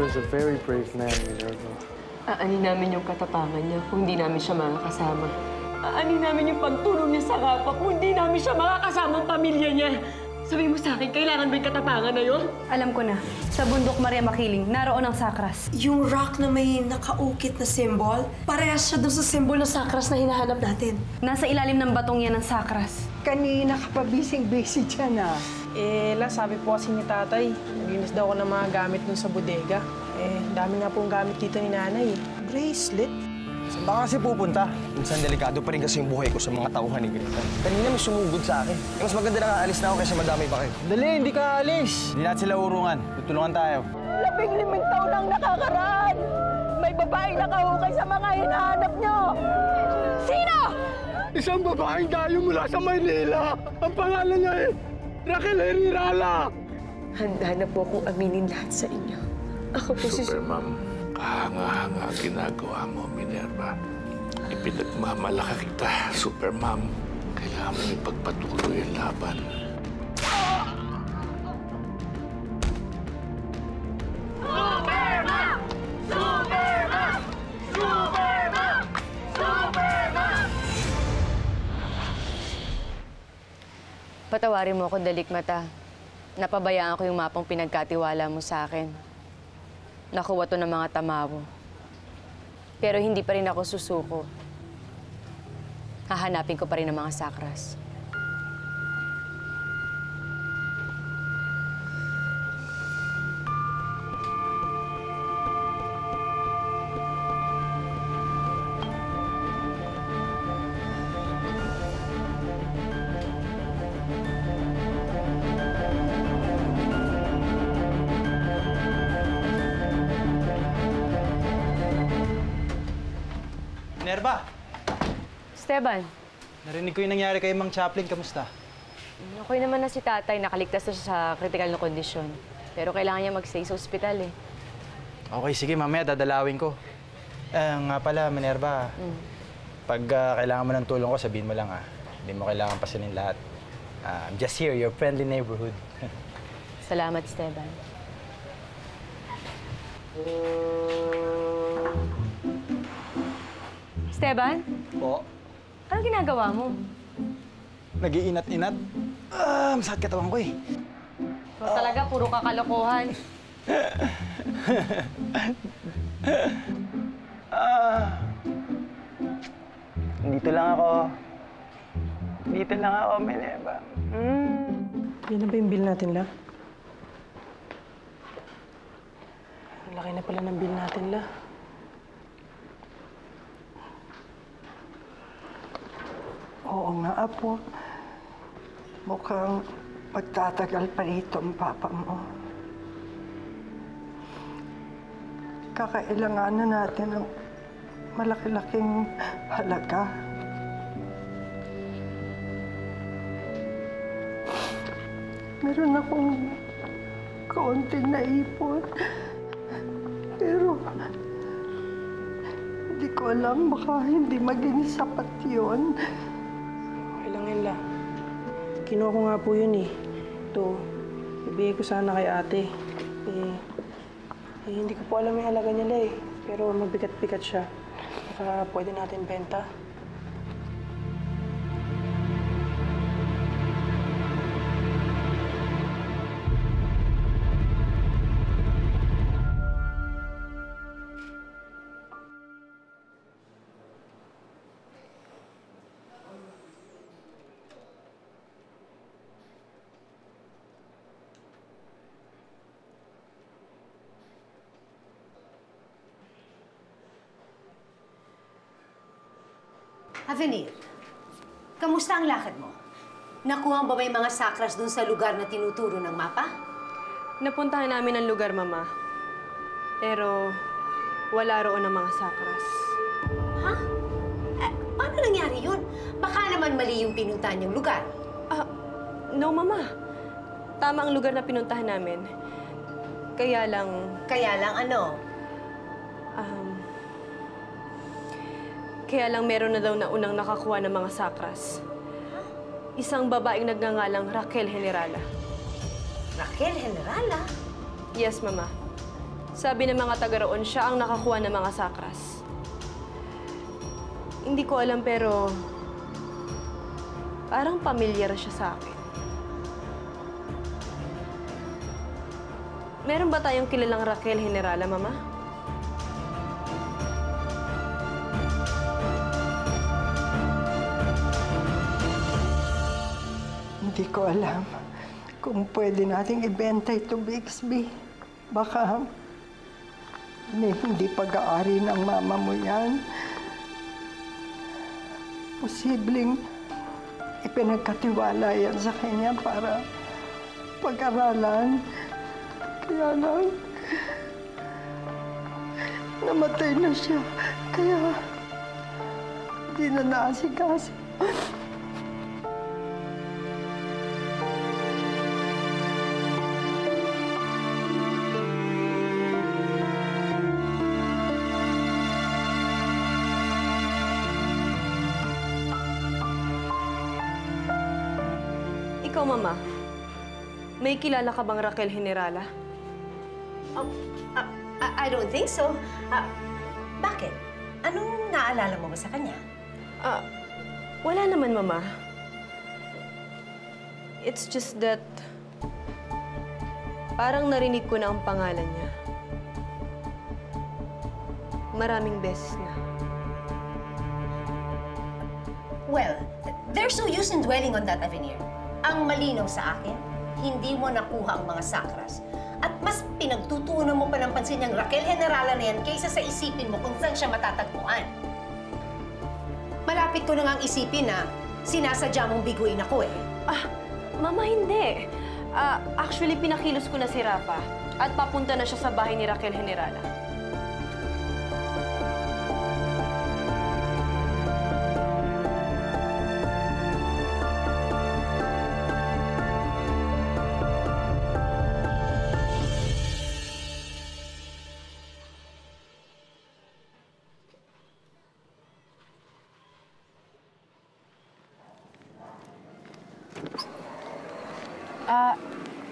father is a very brave man, Minerva. Aanin namin yung katapangan niya kung hindi namin siya makakasama. Aanin namin yung pagtulong niya sa kapwa kung hindi namin siya makakasama ang pamilya niya. Sabi mo sa akin, kailangan ba yung katapangan na yun? Alam ko na. Sa bundok Maria Makiling, naroon ang sakras. Yung rock na may nakaukit na symbol, parehas siya doon sa symbol ng sakras na hinahanap natin. Nasa ilalim ng batong yan ng sakras. Kanina ka pa busy dyan, ah. Sabi po kasi ni tatay, naglinis daw ako ng mga gamit dun sa bodega. Dami nga pong gamit dito ni nanay. Bracelet? Saan ba kasi pupunta? Minsan delikado pa rin kasi yung buhay ko sa mga tauhan ni Greta. Kanina may sumugod sa akin. Mas maganda na aalis na ako kaysa madamay pa kayo. Dali, hindi ka alis. Hindi natin sila urungan. Tutulungan tayo. 15 taon ang nakakaraan. May babaeng nakahukay sa mga hinahanap nyo. Sino? Isang babaeng dayo mula sa Maynila. Ang pangalan niya Raquel Herirala. Handa na po akong aminin lahat sa inyo. Ako po si... Supermam, kahanga-hanga ginagawa mo, Minerva. Ipinagmamalaki kita, Supermam. Kailangan mo ipagpatuloy ang laban. Superman! Superman! Superman! Superman! Patawarin mo ako, Dalikmata. Napabayaan ko yung mapang pinagkatiwala mo sa akin. Nakuha to ng mga tamawo. Pero hindi pa rin ako susuko. Hahanapin ko pa rin ang mga sakras. Minerva! Esteban, Narinig ko yung nangyari kay Mang Chaplin. Kamusta? okay naman na si tatay. Nakaligtas na siya sa critical na kondisyon. Pero kailangan niya mag-stay sa ospital eh. Okay, sige. Mamaya dadalawin ko. Nga pala, Minerva. Pag kailangan mo ng tulong ko, sabihin mo lang, ah. Hindi mo kailangan pasanin lahat. I'm just here, your friendly neighborhood. Salamat, Esteban. Esteban? Po? Anong ginagawa mo? Nag-iinat-inat. Masakit katawan ko eh. So, talaga, puro kakalokohan. Dito lang ako. Dito lang ako, Minerva. Yan na ba yung bill natin, La? Ang laki na pala ng bill natin, La. Oo nga, Apo. Mukhang magtatagal pa rito ang papa mo. Kakailanganan natin ng malaki-laking halaga. Meron akong kaunting naipon. Pero hindi ko alam, baka hindi maging sapat yun. Okay lang yun, La. Kinuha ko nga po yun eh. Ito, ibigay ko sana kay ate. Hindi ko po alam yung halaga niya, La eh. Pero mabigat-bigat siya. Baka pwede natin benta. Avenir, kamusta ang lakad mo? Nakuha ba may mga sakras dun sa lugar na tinuturo ng mapa? Napuntahan namin ang lugar, Mama. Pero wala roon ang mga sakras. Ha? Paano nangyari yun? Baka naman mali yung pinuntahan niyong lugar. No, Mama. Tama ang lugar na pinuntahan namin. Kaya lang... Kaya lang ano? Kaya lang meron na daw na unang nakakuha ng mga sakras. Isang babaeng nagngangalang Raquel Herirala. Raquel Herirala? Yes, Mama. Sabi ng mga taga roon, siya ang nakakuha ng mga sakras. Hindi ko alam pero parang pamilyar siya sa akin. Meron ba tayong kilalang Raquel Generala, Mama? Hindi ko alam kung pwede nating ibenta ito, Bixby. Baka hindi pag-aari ng mama mo yan. Posibleng ipinagkatiwala yan sa kanya para pag-aralan. Kaya lang, namatay na siya. Kaya, hindi na naasikaso. Ikaw, Mama, may kilala ka bang Raquel Generala? I don't think so. Bakit? Anong naalala mo ba sa kanya? Wala naman, Mama. It's just that parang narinig ko na ang pangalan niya. Maraming beses na. Well, there's no use in dwelling on that, Avenir. Ang malinaw sa akin, hindi mo nakuha ang mga sakras. At mas pinagtutuunan mo pa ng pansin yung Raquel Generala na yan kaysa sa isipin mo kung saan siya matatagpuan. Malapit ko na ngang isipin na sinasadya mong biguin ako eh. Mama, hindi. Actually, pinakilos ko na si Rafa at papunta na siya sa bahay ni Raquel Generala.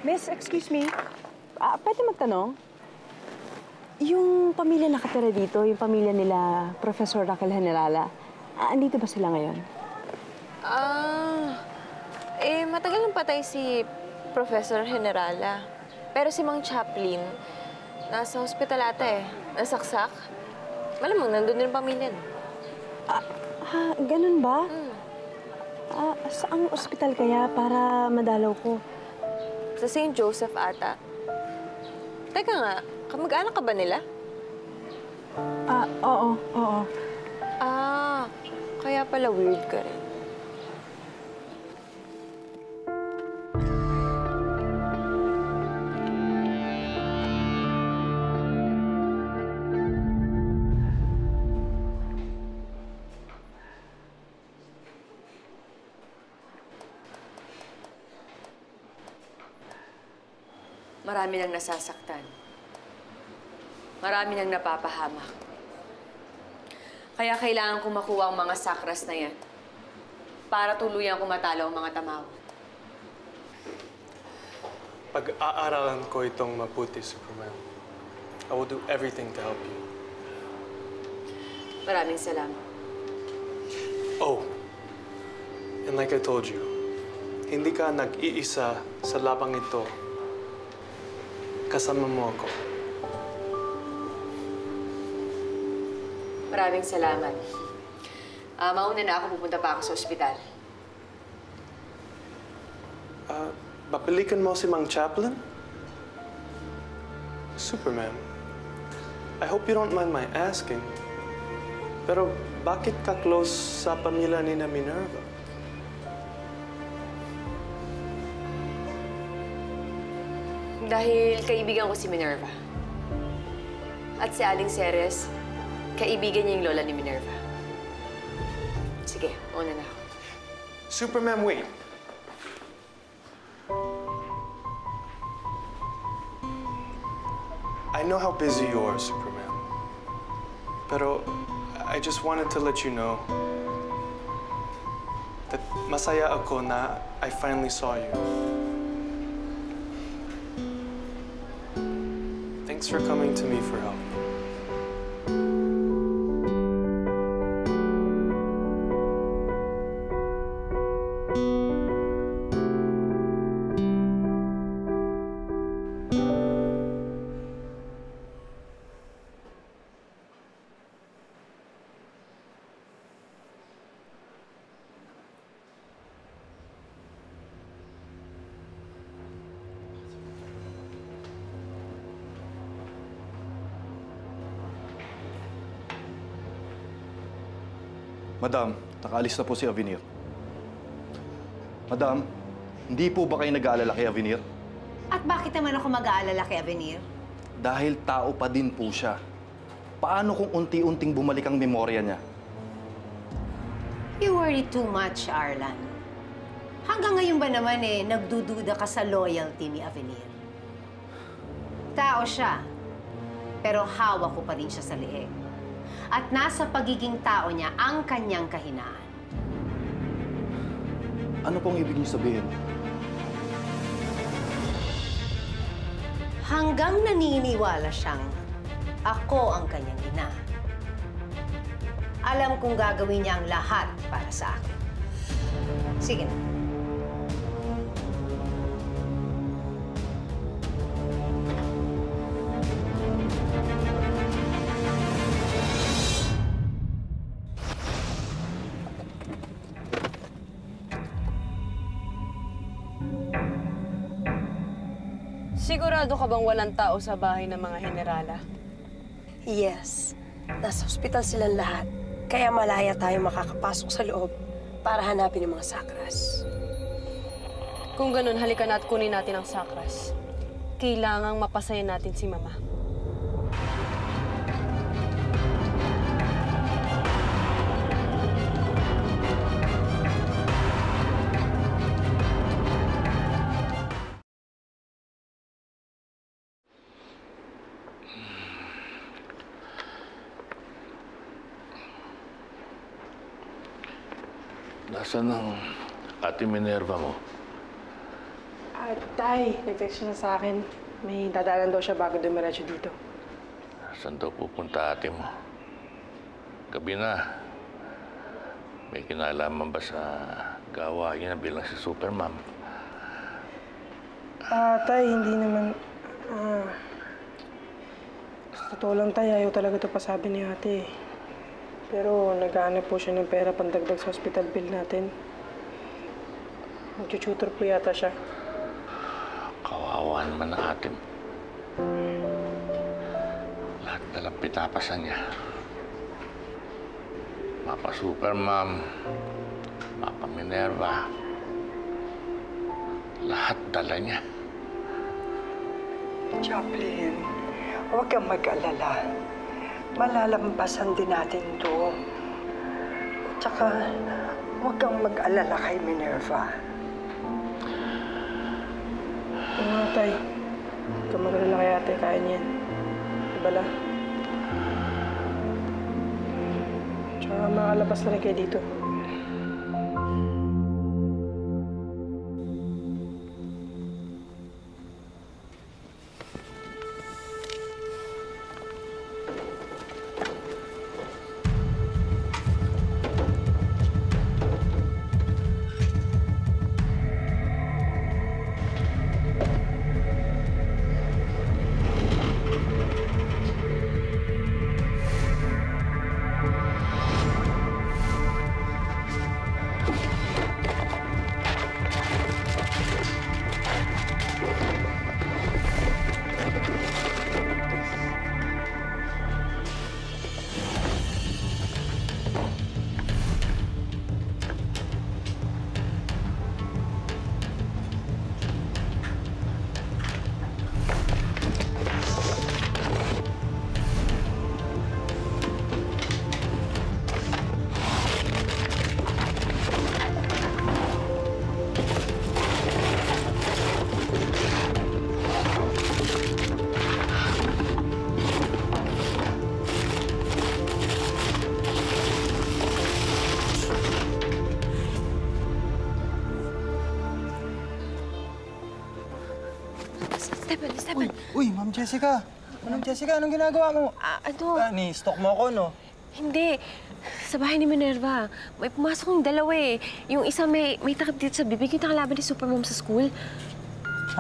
Miss, excuse me. Pwede magtanong? Yung pamilya nakatira dito, yung pamilya nila Professor Raquel Generala, andito ba sila ngayon? Matagal nang patay si Professor Generala. Pero si Mang Chaplin, nasa hospital ata eh. Nasaksak. Malamang nandun din ang pamilya. Ganun ba? Saang ospital kaya para madalaw ko? Sa St. Joseph ata. Teka nga, kamag-anak ka ba nila? Oo. Kaya pala weird ka rin. Marami nang nasasaktan. Marami nang napapahamak. Kaya kailangan ko makuha ang mga sakras na yan para tuluyan ko matalo ang mga tamawa. Pag-aaralan ko itong mabuti, Superman. I will do everything to help you. Maraming salamat. Oh, and like I told you, hindi ka nag-iisa sa labang ito. Kasama mo ako. Maraming salamat. Mauna na ako, pupunta pa ako sa ospital. Babalikan mo si Mang Chaplin? Superman, I hope you don't mind my asking, pero bakit ka close sa pamilya ni Minerva? Dahil kaibigan ko si Minerva. At si Aling Ceres, kaibigan niya yung lola ni Minerva. Sige, mauna na ako. Superman, wait. I know how busy you are, Superman. Pero I just wanted to let you know that masaya ako na I finally saw you. Thanks for coming to me for help. Madam, nakaalis na po si Avenir. Madam, hindi po ba kayo nag-aalala kay Avenir? At bakit naman ako mag-aalala kay Avenir? Dahil tao pa din po siya. Paano kung unti-unting bumalik ang memorya niya? You worry too much, Arlan. Hanggang ngayon ba naman nagdududa ka sa loyalty ni Avenir? Tao siya, pero hawak ko pa rin siya sa leeg. At nasa pagiging tao niya ang kanyang kahinaan. Ano pong ibig niyo sabihin? Hanggang naniniwala siyang ako ang kanyang ina. Alam kong gagawin niya ang lahat para sa akin. Sige na. Sigurado ka bang walang tao sa bahay ng mga Generala? Yes. Nasa ospital silang lahat. Kaya malaya tayo makakapasok sa loob para hanapin ang mga sakras. Kung ganun, halika na at kunin natin ang sakras. Kailangang mapasaya natin si Mama. Nasaan ang ate Minerva mo? Tay, nag-text siya sa akin. May dadalan daw siya bago dumiretso dito. Saan daw pupunta ate mo? Gabi na. May kinalaman ba sa gawain na bilang si Supermom? Tay, hindi naman... sa totoo lang, tay, ayaw talaga ito pasabi ni ate. Pero naghahanap po siya ng pera pandagdag sa hospital bill natin. Mag-tutor po yata siya. Kawawa naman ang ate mo. Lahat na lang pinapasan niya. Mapa Supermom, Mapa Minerva. Lahat dala niya. Chaplain, huwag kang mag-alala. Malalampasan din natin ito. Tsaka, huwag kang mag-alala kay Minerva. Tay, huwag kang mag-alala kay ate. Kaya niyan. Ibala. Tsaka makalabas na rin kayo dito. Uy, Ma'am Jessica. Anong, Jessica? Anong ginagawa mo? Ni-stalk mo ako, no? Hindi. Sa bahay ni Minerva, may pumasok yung dalawa eh. Yung isa may takip dito sa bibig, yung nakalaban ni Supermom sa school.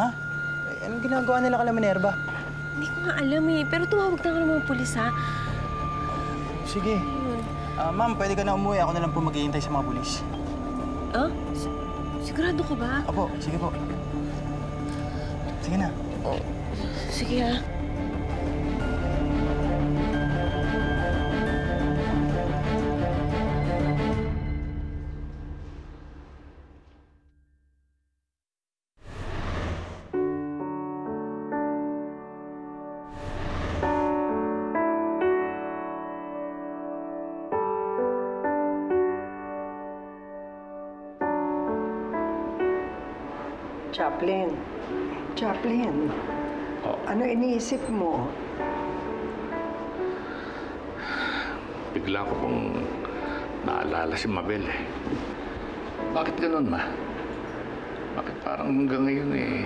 Ha? Anong ginagawa nila kala Minerva? Hindi ko nga alam eh, pero tumawag na ka ng mga pulis ha. Sige. Ma'am, pwede ka na umuwi. Ako na lang po maghihintay sa mga pulis. Ah? Sigurado ka ba? Opo, sige po. Sige na. Sige ha. Chaplin, ano iniisip mo? Bigla ko pong naalala si Mabel eh. Bakit ganun, Ma? Bakit parang hanggang ngayon eh,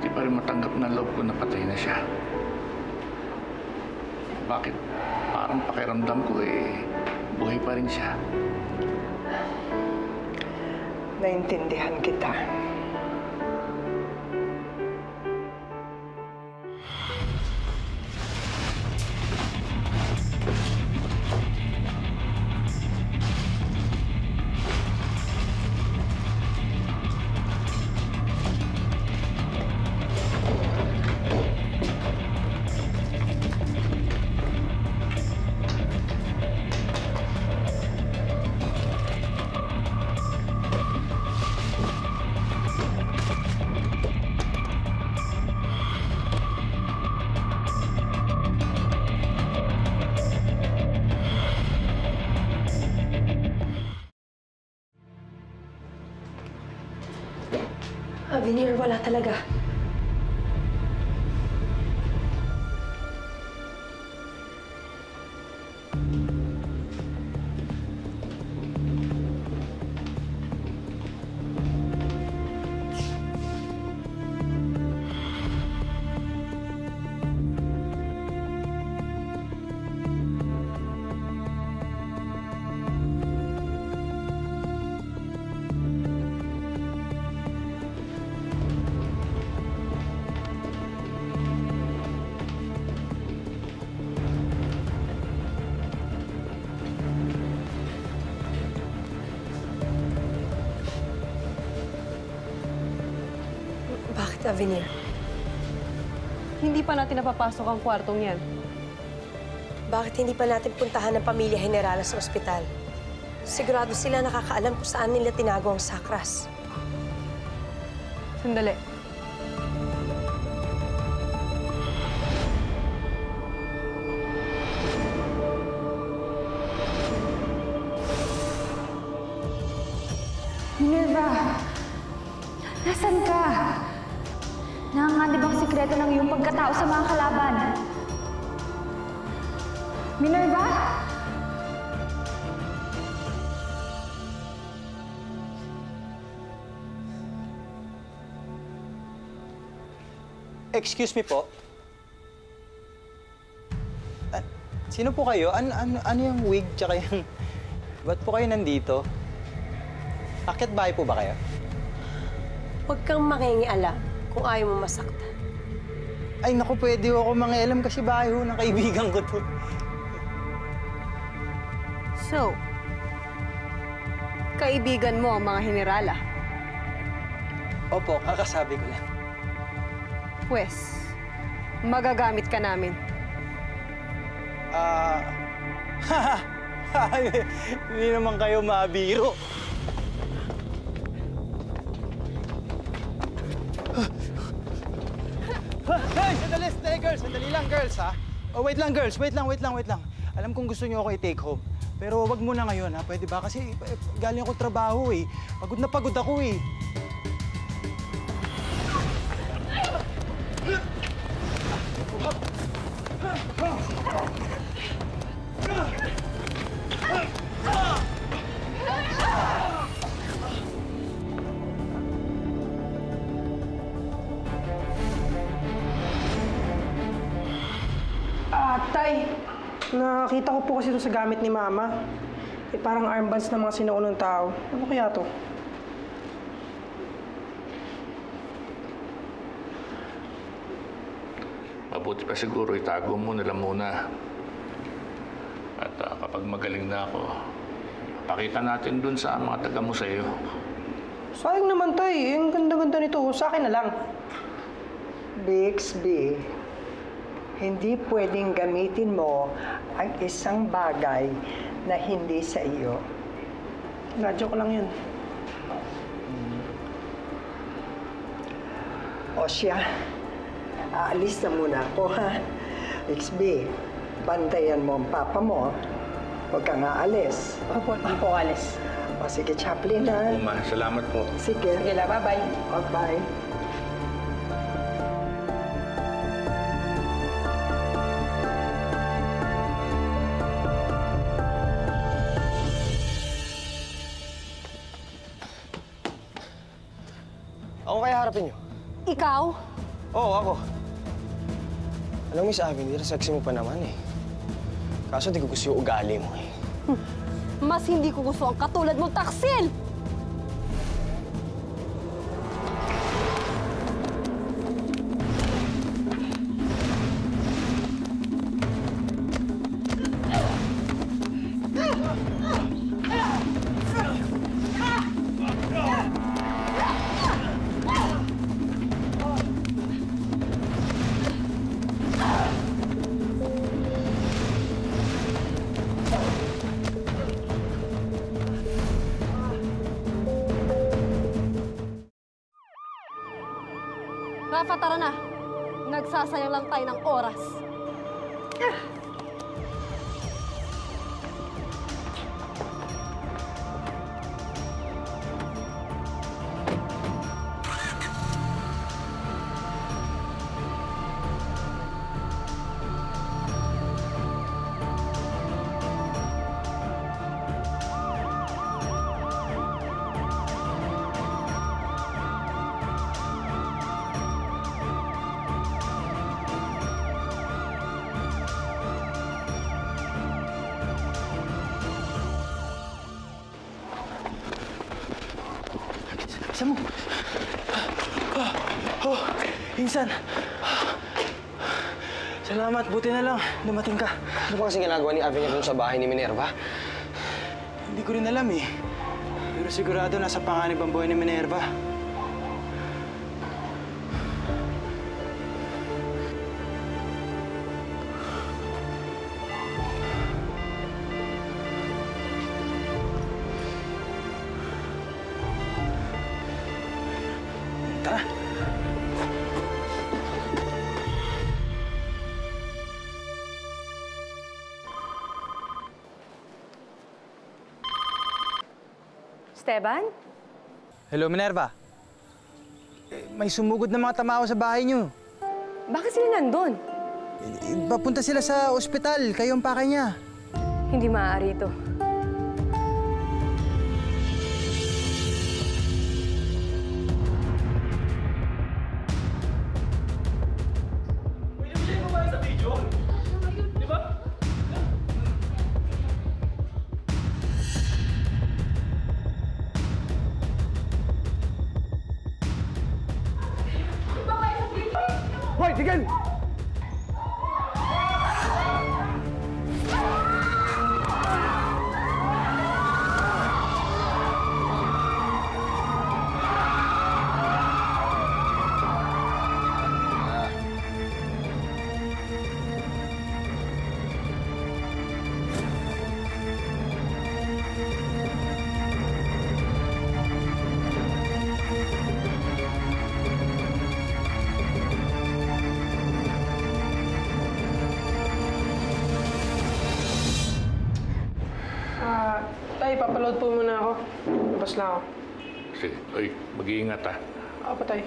di pa rin matanggap na loob ko na patay na siya? Bakit parang pakiramdam ko eh, buhay pa rin siya? Naintindihan kita. Avenir, wala talaga. Bakit, Avenir? Hindi pa natin napapasok ang kwartong yan. Bakit hindi pa natin puntahan ng pamilya Generala sa ospital? Sigurado sila nakakaalam kung saan nila tinago ang sakras. Sandali. Minerva! Nasaan ka? Nanganganib ang sikreto ng iyong pagkatao sa mga kalaban. Minerva? Excuse me po. Sino po kayo? Ano yung wig tsaka yung... Ba't po kayo nandito? Akit bahay po ba kayo? Huwag kang mangingialam kung ayaw mo masaktan. Ay, naku, pwede ako mangialam kasi bahay ho ng kaibigan ko to. So, kaibigan mo ang mga Generala? Opo, kakasabi ko lang. Pwes, magagamit ka namin. Hindi naman kayo mabiro. Hey, sandali, girls. Sandali lang, girls, ha? Oh, wait lang, girls. Wait lang. Alam kong gusto niyo ako i-take home. Pero wag muna ngayon, ha? Pwede ba? Kasi galing ako trabaho, eh. Pagod na pagod ako, eh. Nakakita ko po kasi ito sa gamit ni Mama. Eh, parang armbands ng mga sinuunang tao. Ano kaya to? Mabuti pa siguro itago mo nila muna. At kapag magaling na ako, pakita natin dun sa mga taga museo. Sayang naman, Tay. Ang ganda-ganda nito. Sa akin na lang. Bixby, hindi pwedeng gamitin mo ang isang bagay na hindi sa iyo. Radyo ko lang yun. O siya, aalis na muna ako, ha? Bixby, bantayan mo ang papa mo. Huwag kang aalis. Opo, di po alis. O sige, Chaplin, ha? Ma, salamat po. Sige. Sige la, bye-bye. Bye-bye. Ako kaya harapin niyo? Ikaw? Oo, ako. Alam mo, Miss Avenir, sexy mo pa naman eh. Kaso di ko gusto yung ugali mo eh. Mas hindi ko gusto ang katulad mong taksil! Rafa, tara na. Nagsasayang lang tayo ng oras. Isa mo. Insan. Salamat, buti na lang. Dumating ka. Ano ba kasi ginagawa ni Avenir dun sa bahay ni Minerva? Hindi ko rin alam eh. Pero sigurado nasa panganib ang buhay ni Minerva. Tara. Esteban? Hello, Minerva. May sumugod na mga tao sa bahay niyo. Bakit sila nandun? Papunta sila sa ospital. Kayo ang pakay niya. Hindi maaari ito. Hoy, tigil! Tay, papaload po muna ako. Labas na ako. Sige. Uy, mag-iingat ah. Ako pa, Tay.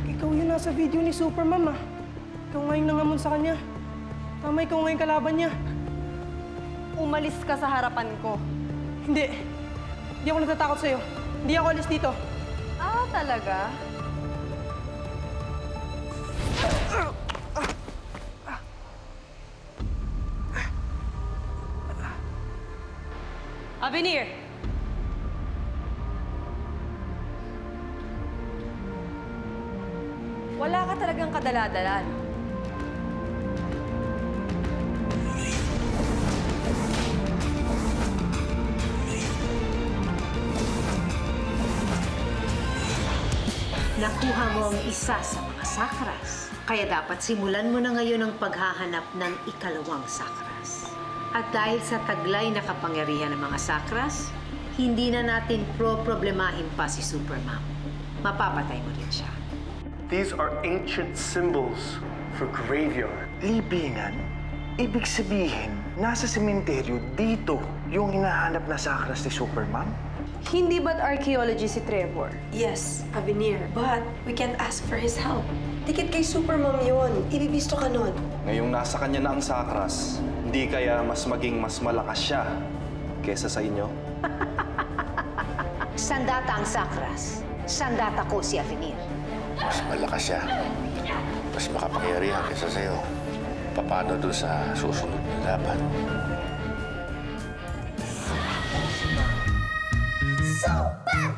Ikaw yun, sa video ni Supermom, ah. Ikaw ngayon nangamon sa kanya. Tama, ikaw ngayon kalaban niya. Umalis ka sa harapan ko. Hindi. Hindi ako natatakot sa'yo. Hindi ako alis dito. Ah, talaga? Avenir! Wala ka talagang kadala-dala, no? Nakuha mo ang isa sa mga sakras. Kaya dapat simulan mo na ngayon ang paghahanap ng ikalawang sakras. At dahil sa taglay na kapangyarihan ng mga sakras, hindi na natin problemahin pa si Supermom. Mapapatay mo rin siya. These are ancient symbols for graveyard. Libingan? Ibig sabihin, nasa sementeryo dito yung hinahanap na sakras ni Supermom? Hindi ba't archaeology si Trevor? Yes, Avenir. But we can't ask for his help. Dikit kay Supermom yun. Ibibisto ka nun. Ngayong nasa kanya na ang sakras, hindi kaya mas maging mas malakas siya kesa sa inyo? Sandata ang sakras. Sandata ko si Avenir. Mas malakas siya. Mas makapangyarihan kaysa sa'yo. Paano doon sa susunod na laban? Super!